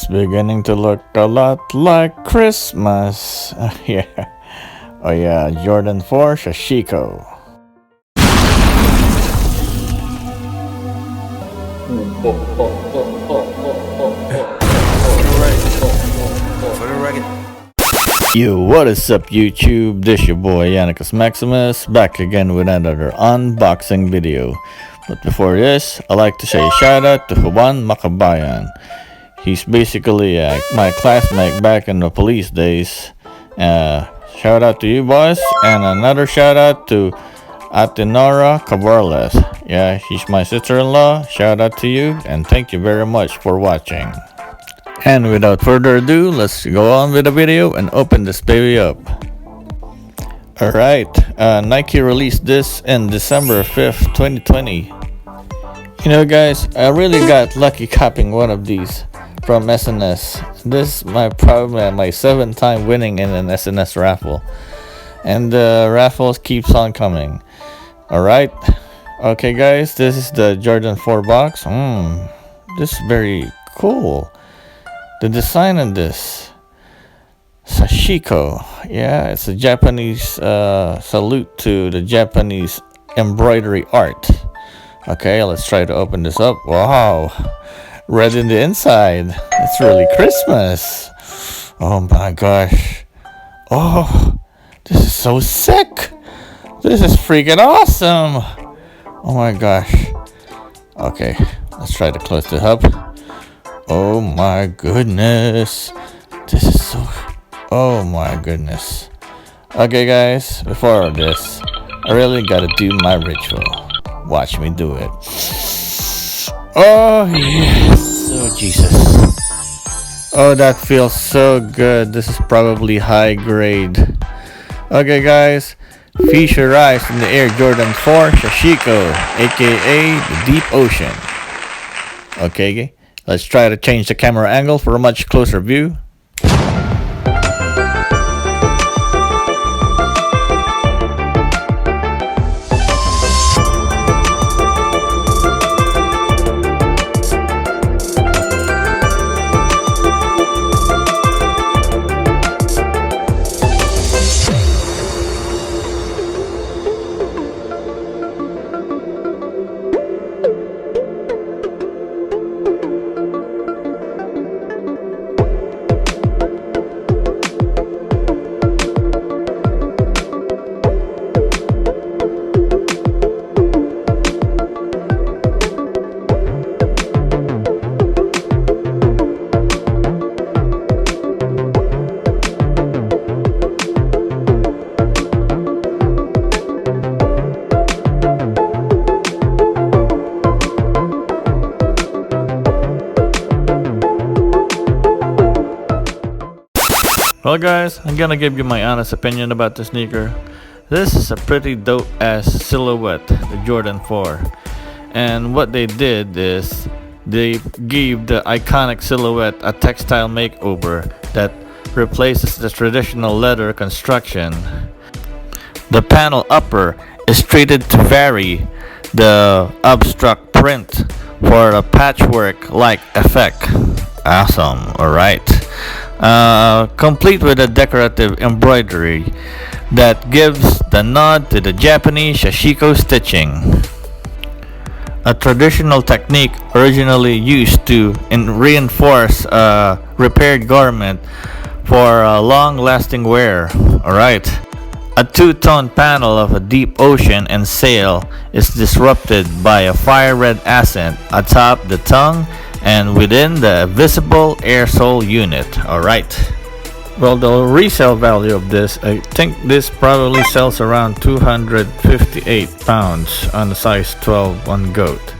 beginning to look a lot like Christmas. Yeah. Oh yeah, Jordan 4 Sashiko. Yo, what is up YouTube? This your boy MAXIMUS, back again with another unboxing video. But before this, I'd like to say a shout out to Juan Makabayan. He's basically my classmate back in the police days. Shout out to you boys, and another shout out to Norie Cabarles. Yeah, she's my sister-in-law. Shout out to you, and thank you very much for watching. And without further ado, let's go on with the video and open this baby up. Alright, Nike released this in December 5th, 2020. You know guys, I really got lucky copying one of these from SNS. This is probably my 7th time winning in an SNS raffle. And the raffles keeps on coming. Alright, okay guys, this is the Jordan 4 box. This is very cool. The design of this Sashiko, yeah, it's a Japanese salute to the Japanese embroidery art. Okay, let's try to open this up. Wow, red in the inside. It's really Christmas. Oh my gosh. Oh, this is so sick. This is freaking awesome. Oh my gosh. Okay, let's try to close this up. Oh my goodness. This is so... Oh my goodness. Okay guys, before this, I really gotta do my ritual. Watch me do it. Oh yes. Oh Jesus. Oh, that feels so good. This is probably high grade. Okay guys, feast your eyes in the Air Jordan 4 Sashiko, aka the Deep Ocean. Okay, let's try to change the camera angle for a much closer view. Well guys, I'm gonna give you my honest opinion about the sneaker. This is a pretty dope ass silhouette, the Jordan 4. And what they did is, they gave the iconic silhouette a textile makeover that replaces the traditional leather construction. The panel upper is treated to vary the abstract print for a patchwork-like effect. Awesome, alright. Complete with a decorative embroidery that gives the nod to the Japanese Sashiko stitching, a traditional technique originally used to reinforce a repaired garment for long-lasting wear. Alright, a two-tone panel of a deep ocean and sail is disrupted by a fire red accent atop the tongue and within the visible air sole unit. Alright. Well, the resale value of this, I think this probably sells around 258 pounds on the size 12 on GOAT.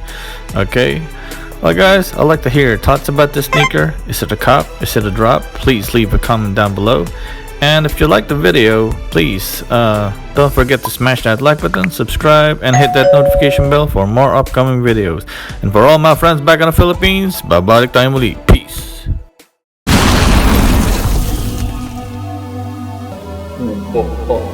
Okay. Well guys, I'd like to hear your thoughts about this sneaker. Is it a cop? Is it a drop? Please leave a comment down below. And if you like the video, please don't forget to smash that like button, subscribe, and hit that notification bell for more upcoming videos. And for all my friends back in the Philippines, babalik tayo muli. Peace! Oh.